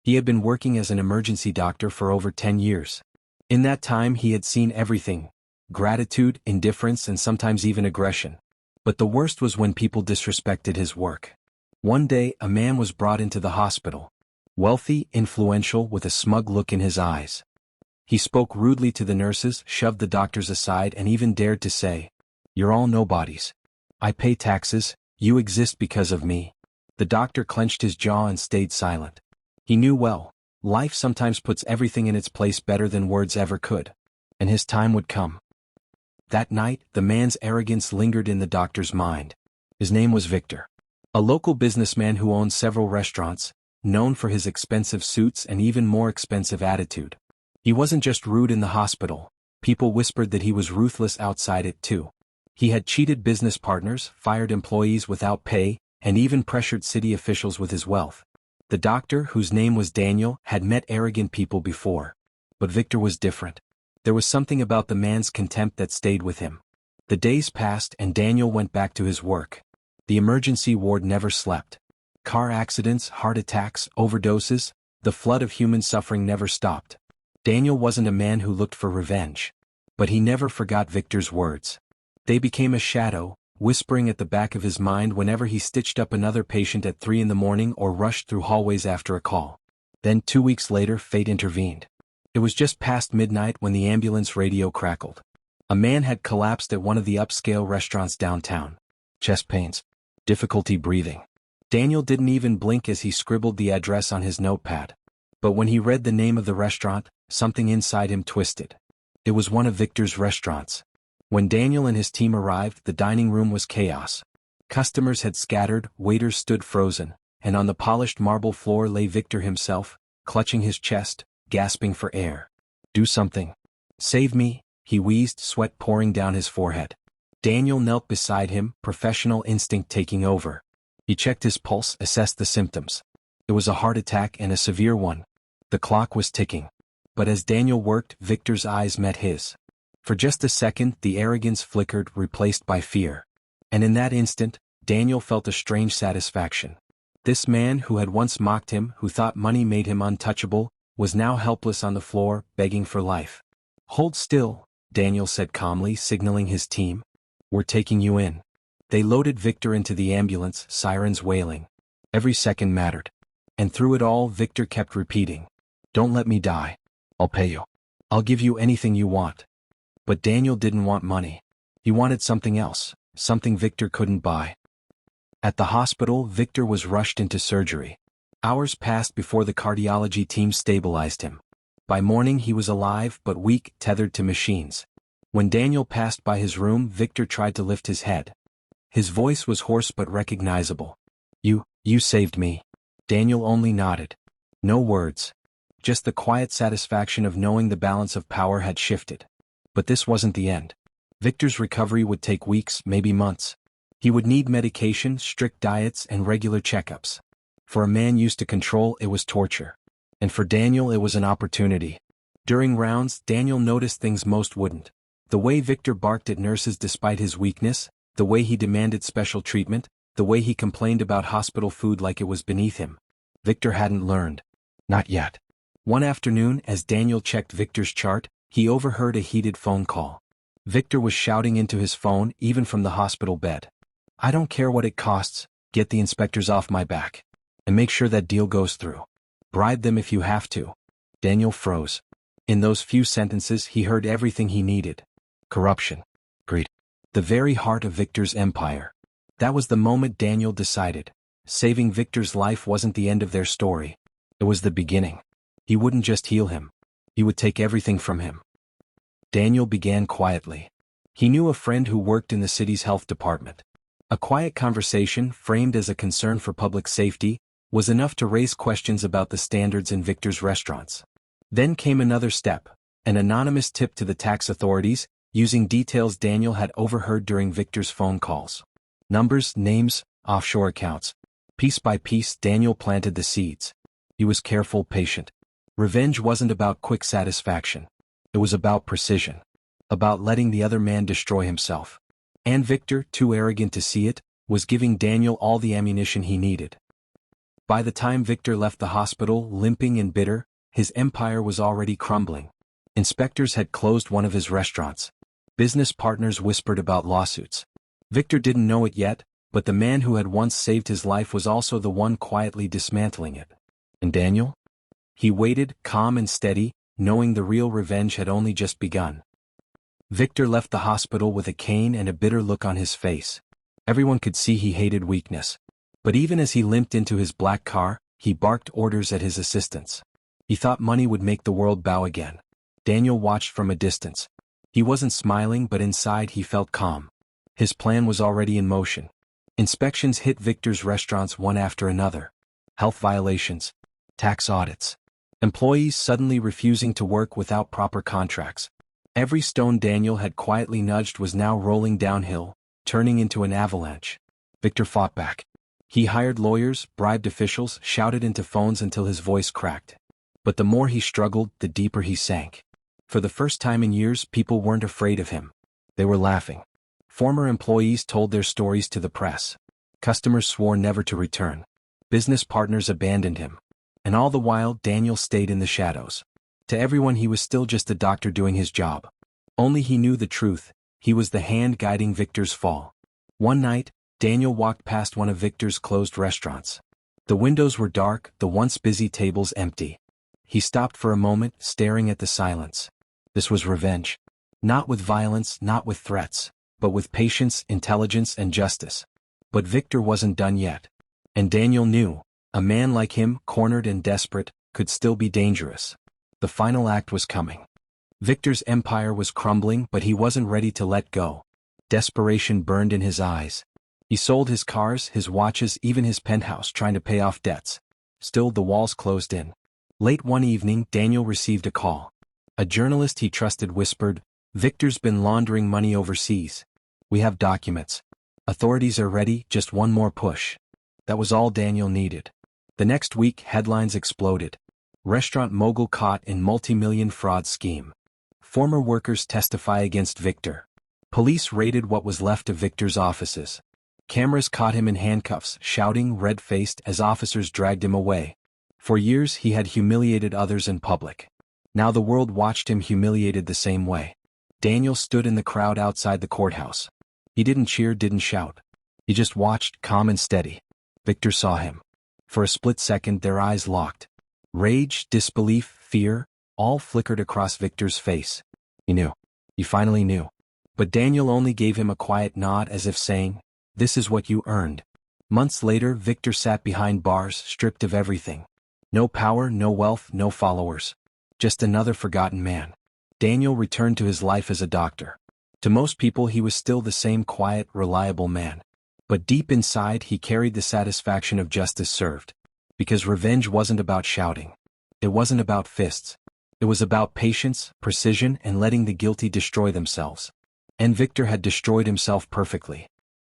He had been working as an emergency doctor for over 10 years. In that time he had seen everything: gratitude, indifference, and sometimes even aggression. But the worst was when people disrespected his work. One day a man was brought into the hospital. Wealthy, influential, with a smug look in his eyes. He spoke rudely to the nurses, shoved the doctors aside, and even dared to say, "You're all nobodies. I pay taxes, you exist because of me." The doctor clenched his jaw and stayed silent. He knew well, life sometimes puts everything in its place better than words ever could. And his time would come. That night, the man's arrogance lingered in the doctor's mind. His name was Victor. A local businessman who owned several restaurants, known for his expensive suits and even more expensive attitude. He wasn't just rude in the hospital, people whispered that he was ruthless outside it too. He had cheated business partners, fired employees without pay, and even pressured city officials with his wealth. The doctor, whose name was Daniel, had met arrogant people before. But Victor was different. There was something about the man's contempt that stayed with him. The days passed and Daniel went back to his work. The emergency ward never slept. Car accidents, heart attacks, overdoses, the flood of human suffering never stopped. Daniel wasn't a man who looked for revenge. But he never forgot Victor's words. They became a shadow, whispering at the back of his mind whenever he stitched up another patient at 3 in the morning or rushed through hallways after a call. Then 2 weeks later, fate intervened. It was just past midnight when the ambulance radio crackled. A man had collapsed at one of the upscale restaurants downtown. Chest pains. Difficulty breathing. Daniel didn't even blink as he scribbled the address on his notepad. But when he read the name of the restaurant, something inside him twisted. It was one of Victor's restaurants. When Daniel and his team arrived, the dining room was chaos. Customers had scattered, waiters stood frozen, and on the polished marble floor lay Victor himself, clutching his chest, gasping for air. "Do something. Save me," he wheezed, sweat pouring down his forehead. Daniel knelt beside him, professional instinct taking over. He checked his pulse, assessed the symptoms. It was a heart attack, and a severe one. The clock was ticking. But as Daniel worked, Victor's eyes met his. For just a second, the arrogance flickered, replaced by fear. And in that instant, Daniel felt a strange satisfaction. This man who had once mocked him, who thought money made him untouchable, was now helpless on the floor, begging for life. "Hold still," Daniel said calmly, signaling his team. "We're taking you in." They loaded Victor into the ambulance, sirens wailing. Every second mattered. And through it all, Victor kept repeating, "Don't let me die. I'll pay you. I'll give you anything you want." But Daniel didn't want money. He wanted something else, something Victor couldn't buy. At the hospital, Victor was rushed into surgery. Hours passed before the cardiology team stabilized him. By morning he was alive but weak, tethered to machines. When Daniel passed by his room, Victor tried to lift his head. His voice was hoarse but recognizable. You saved me." Daniel only nodded. No words. Just the quiet satisfaction of knowing the balance of power had shifted. But this wasn't the end. Victor's recovery would take weeks, maybe months. He would need medication, strict diets, and regular checkups. For a man used to control, it was torture. And for Daniel, it was an opportunity. During rounds, Daniel noticed things most wouldn't. The way Victor barked at nurses despite his weakness, the way he demanded special treatment, the way he complained about hospital food like it was beneath him. Victor hadn't learned. Not yet. One afternoon, as Daniel checked Victor's chart, he overheard a heated phone call. Victor was shouting into his phone, even from the hospital bed. "I don't care what it costs, get the inspectors off my back. And make sure that deal goes through. Bribe them if you have to." Daniel froze. In those few sentences he heard everything he needed. Corruption. Greed. The very heart of Victor's empire. That was the moment Daniel decided. Saving Victor's life wasn't the end of their story. It was the beginning. He wouldn't just heal him. He would take everything from him. Daniel began quietly. He knew a friend who worked in the city's health department. A quiet conversation, framed as a concern for public safety, was enough to raise questions about the standards in Victor's restaurants. Then came another step, an anonymous tip to the tax authorities, using details Daniel had overheard during Victor's phone calls. Numbers, names, offshore accounts. Piece by piece, Daniel planted the seeds. He was careful, patient. Revenge wasn't about quick satisfaction. It was about precision. About letting the other man destroy himself. And Victor, too arrogant to see it, was giving Daniel all the ammunition he needed. By the time Victor left the hospital, limping and bitter, his empire was already crumbling. Inspectors had closed one of his restaurants. Business partners whispered about lawsuits. Victor didn't know it yet, but the man who had once saved his life was also the one quietly dismantling it. And Daniel? He waited, calm and steady, knowing the real revenge had only just begun. Victor left the hospital with a cane and a bitter look on his face. Everyone could see he hated weakness. But even as he limped into his black car, he barked orders at his assistants. He thought money would make the world bow again. Daniel watched from a distance. He wasn't smiling, but inside he felt calm. His plan was already in motion. Inspections hit Victor's restaurants one after another. Health violations, tax audits, employees suddenly refusing to work without proper contracts. Every stone Daniel had quietly nudged was now rolling downhill, turning into an avalanche. Victor fought back. He hired lawyers, bribed officials, shouted into phones until his voice cracked. But the more he struggled, the deeper he sank. For the first time in years, people weren't afraid of him. They were laughing. Former employees told their stories to the press. Customers swore never to return. Business partners abandoned him. And all the while, Daniel stayed in the shadows. To everyone, he was still just a doctor doing his job. Only he knew the truth. He was the hand guiding Victor's fall. One night, Daniel walked past one of Victor's closed restaurants. The windows were dark, the once busy tables empty. He stopped for a moment, staring at the silence. This was revenge. Not with violence, not with threats, but with patience, intelligence, and justice. But Victor wasn't done yet. And Daniel knew, a man like him, cornered and desperate, could still be dangerous. The final act was coming. Victor's empire was crumbling, but he wasn't ready to let go. Desperation burned in his eyes. He sold his cars, his watches, even his penthouse, trying to pay off debts. Still, the walls closed in. Late one evening, Daniel received a call. A journalist he trusted whispered, "Victor's been laundering money overseas. We have documents. Authorities are ready, just one more push." That was all Daniel needed. The next week, headlines exploded. Restaurant mogul caught in multi-million fraud scheme. Former workers testify against Victor. Police raided what was left of Victor's offices. Cameras caught him in handcuffs, shouting, red-faced, as officers dragged him away. For years he had humiliated others in public. Now the world watched him humiliated the same way. Daniel stood in the crowd outside the courthouse. He didn't cheer, didn't shout. He just watched, calm and steady. Victor saw him. For a split second their eyes locked. Rage, disbelief, fear, all flickered across Victor's face. He knew. He finally knew. But Daniel only gave him a quiet nod as if saying, "This is what you earned." Months later, Victor sat behind bars, stripped of everything. No power, no wealth, no followers. Just another forgotten man. Daniel returned to his life as a doctor. To most people he was still the same quiet, reliable man. But deep inside he carried the satisfaction of justice served. Because revenge wasn't about shouting. It wasn't about fists. It was about patience, precision, and letting the guilty destroy themselves. And Victor had destroyed himself perfectly.